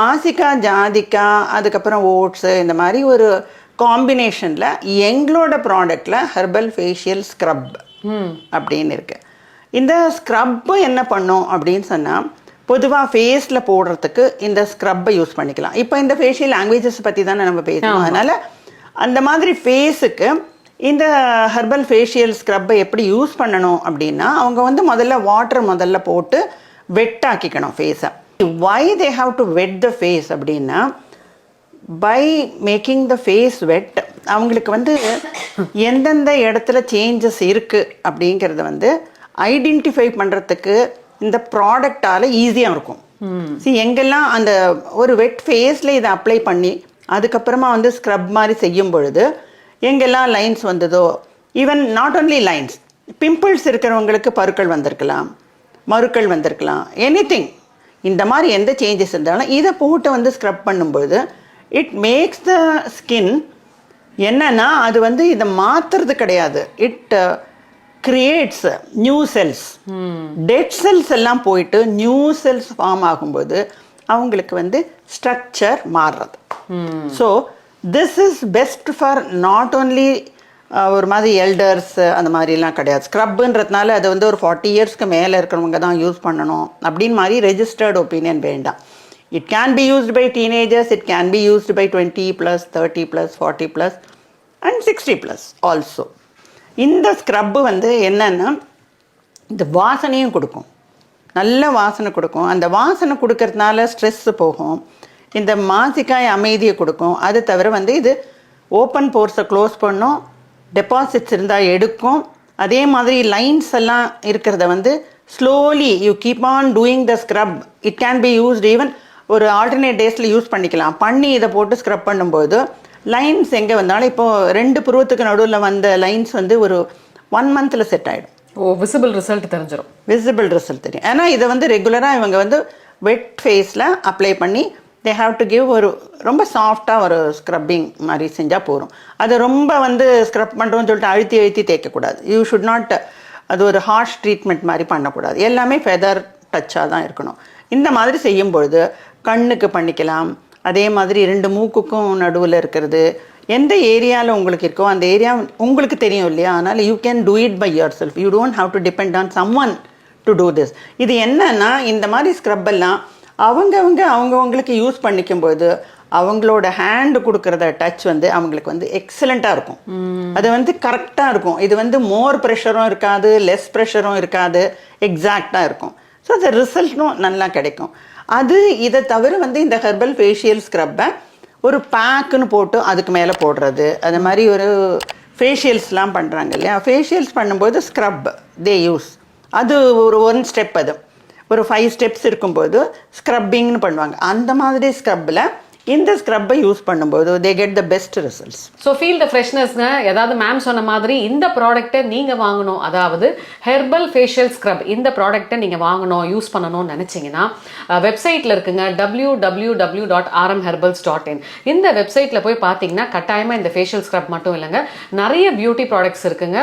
ஆசிக்கா ஜாதிக்கா அதுக்கப்புறம் ஓட்ஸு இந்த மாதிரி ஒரு காம்பினேஷனில் எங்களோட ப்ராடக்டில் ஹெர்பல் ஃபேஷியல் ஸ்க்ரப் அப்படின்னு இருக்குது. இந்த ஸ்க்ரப்பு என்ன பண்ணும் அப்படின்னு சொன்னால், பொதுவாக ஃபேஸில் போடுறதுக்கு இந்த ஸ்க்ரப்பை யூஸ் பண்ணிக்கலாம். இப்போ இந்த ஃபேஷியல் லாங்குவேஜஸ் பற்றி தானே நம்ம பேசணும். அதனால் அந்த மாதிரி ஃபேஸுக்கு இந்த ஹெர்பல் ஃபேஷியல் ஸ்க்ரப்பை எப்படி யூஸ் பண்ணணும் அப்படின்னா, அவங்க முதல்ல போட்டு வெட்டாக்கிக்கணும் ஃபேஸை. Why they have to wet the face அப்படின்னா, by making the face wet அவங்களுக்கு எந்தெந்த இடத்துல சேஞ்சஸ் இருக்குது அப்படிங்கிறத ஐடென்டிஃபை பண்ணுறதுக்கு இந்த ப்ராடக்டால் ஈஸியாக இருக்கும். எங்கெல்லாம் அந்த ஒரு வெட் ஃபேஸில் இதை அப்ளை பண்ணி அதுக்கப்புறமா ஸ்க்ரப் மாதிரி செய்யும் பொழுது எங்கெல்லாம் லைன்ஸ் வந்ததோ, even not only lines, pimples இருக்கிறவங்களுக்கு பருக்கள் வந்திருக்கலாம், மருக்கள் வந்திருக்கலாம், எனிதிங், இந்த மாதிரி எந்த சேஞ்சஸ் இருந்தாலும் இதை போட்டு ஸ்க்ரப் பண்ணும்பொழுது இட் மேக்ஸ் த ஸ்கின் என்னன்னா, அது இதை மாற்றுறது கிடையாது, it creates new cells. Dead cells எல்லாம் போயிட்டு நியூ செல்ஸ் ஃபார்ம் ஆகும்போது அவங்களுக்கு ஸ்ட்ரக்சர் மாறுறது. So this is best for not only ஒரு மாதிரி எல்டர்ஸ் அந்த மாதிரிலாம் கிடையாது. ஸ்க்ரப்புன்றதுனால அது ஒரு 40 இயர்ஸ்க்கு மேலே இருக்கிறவங்க தான் யூஸ் பண்ணணும் அப்படின்னு மாதிரி ரெஜிஸ்டர்ட் ஒப்பீனியன் வேண்டாம். It can be used by teenagers, it can be used by 20+, 30+, 40+ and 60+ also. இந்த ஸ்க்ரப்பு என்னன்னா இந்த வாசனையும் கொடுக்கும், நல்ல வாசனை கொடுக்கும். அந்த வாசனை கொடுக்கறதுனால ஸ்ட்ரெஸ்ஸு போகும், இந்த மாசிக்காய் அமைதியை கொடுக்கும். அது தவிர இது ஓப்பன் போர்ஸை க்ளோஸ் பண்ணும், டெபாசிட்ஸ் இருந்தால் எடுக்கும். அதே மாதிரி லைன்ஸ் எல்லாம் இருக்கிறத slowly you keep on doing the scrub. It can be used even ஒரு ஆல்டர்னேட் டேஸில் யூஸ் பண்ணிக்கலாம். பண்ணி இதை போட்டு ஸ்க்ரப் பண்ணும்போது லைன்ஸ் எங்கே வந்தாலும், இப்போது 2 புருவத்துக்கு நடுவில் வந்த லைன்ஸ் ஒரு 1 மந்தில் செட் ஆகிடும். விசிபிள் ரிசல்ட் தெரிஞ்சிடும். விசிபிள் ரிசல்ட் தெரியும். ஏன்னா இதை ரெகுலராக இவங்க வெட் ஃபேஸில் அப்ளை பண்ணி தே ஹாவ் டு கிவ் ஒரு ரொம்ப சாஃப்டாக ஒரு ஸ்க்ரப்பிங் மாதிரி செஞ்சால் போகும். அது ரொம்ப ஸ்க்ரப் பண்ணுறோன்னு சொல்லிட்டு அழுத்தி அழுத்தி தேய்க்கக்கூடாது. யூ ஷுட் நாட், அது ஒரு ஹார்ஷ் ட்ரீட்மெண்ட் மாதிரி பண்ணக்கூடாது. எல்லாமே ஃபெதர் டச்சாக தான் இருக்கணும். இந்த மாதிரி செய்யும்பொழுது கண்ணுக்கு பண்ணிக்கலாம். அதே மாதிரி 2 மூக்குக்கும் நடுவில் இருக்கிறது, எந்த ஏரியாவில் உங்களுக்கு இருக்கோ அந்த ஏரியா உங்களுக்கு தெரியும் இல்லையா, அதனால் you can do it by yourself. You don't have to depend on someone to do this. இது என்னன்னா, இந்த மாதிரி ஸ்க்ரப்பெல்லாம் அவங்கவுங்களுக்கு யூஸ் பண்ணிக்கும்போது அவங்களோட ஹேண்டு கொடுக்குறத டச் அவங்களுக்கு எக்ஸலண்ட்டாக இருக்கும். அது கரெக்டாக இருக்கும். இது மோர் ப்ரெஷரும் இருக்காது, லெஸ் ப்ரெஷரும் இருக்காது, எக்ஸாக்டாக இருக்கும். ஸோ அந்த ரிசல்ட்டும் நல்லா கிடைக்கும். அது இதை தவிர இந்த ஹெர்பல் ஃபேஷியல் ஸ்க்ரப்பை ஒரு பேக்குன்னு போட்டு அதுக்கு மேலே போடுறது, அது மாதிரி ஒரு ஃபேஷியல்ஸ்லாம் பண்ணுறாங்க இல்லையா, ஃபேஷியல்ஸ் பண்ணும்போது ஸ்க்ரப் தே யூஸ். அது ஒரு 1 ஸ்டெப், அது ஒரு 5 ஸ்டெப்ஸ் இருக்கும்போது ஸ்க்ரப்பிங்னு பண்ணுவாங்க. அந்த மாதிரி ஸ்க்ரப்பில் இந்த ஸ்க்ரப்பை யூஸ் பண்ணும்போது they get the best results. So feel the ஃப்ரெஷ்னஸ்ங்க. ஏதாவது மேம் சொன்ன மாதிரி இந்த ப்ராடக்ட்டை நீங்கள் வாங்கணும், அதாவது ஹெர்பல் ஃபேஷியல் ஸ்க்ரப், இந்த ப்ராடக்ட்டை நீங்கள் வாங்கணும், யூஸ் பண்ணணும்னு நினச்சிங்கன்னா வெப்சைட்டில் இருக்குங்க, www.rmherbals.in. இந்த வெப்சைட்டில் போய் பார்த்தீங்கன்னா கட்டாயமாக இந்த ஃபேஷியல் ஸ்க்ரப் மட்டும் இல்லைங்க, நிறைய பியூட்டி ப்ராடக்ட்ஸ் இருக்குங்க.